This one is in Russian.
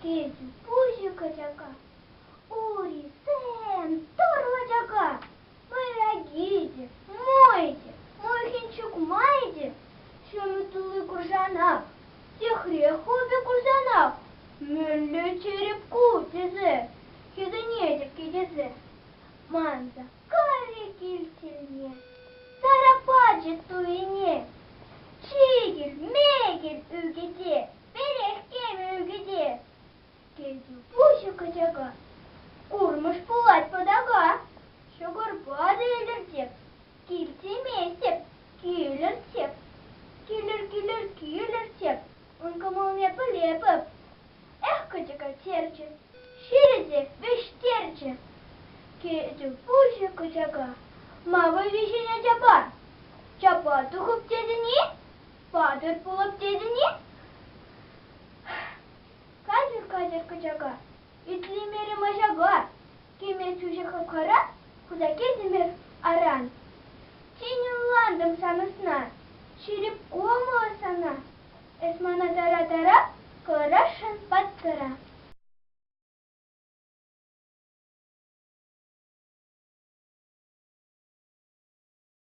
Кеду пузика джага, ури сен торва джага. Пирогиди, мойте, мой хинчук майде, шеметулы куржанак, техрехубе куржанак, мюлле черепку тезе, хиденетевки тезе. Манза кари кильтельне, сарападжи туине, чигель, мегель үгеде, берехкеме үгеде. Кеду пузика джага, курмыш пулать подага. Шугурпады еліртеп, килтеместеп, киліртеп, киліртеп, онкамылнепі лепіп. Эх, кычыка терчі, ширезе вештерчі. Кеду пуще кычака, мавы вишене чапа. Чапа тухып тезіне, падыр пулып тезіне. Кадыр кычака, итлемері машага, кеме чужы хапхара, Кузакезимер аран. Чинюландым самысна, черепкому сана. Эсмана тара-тара, кыларашын паттыра.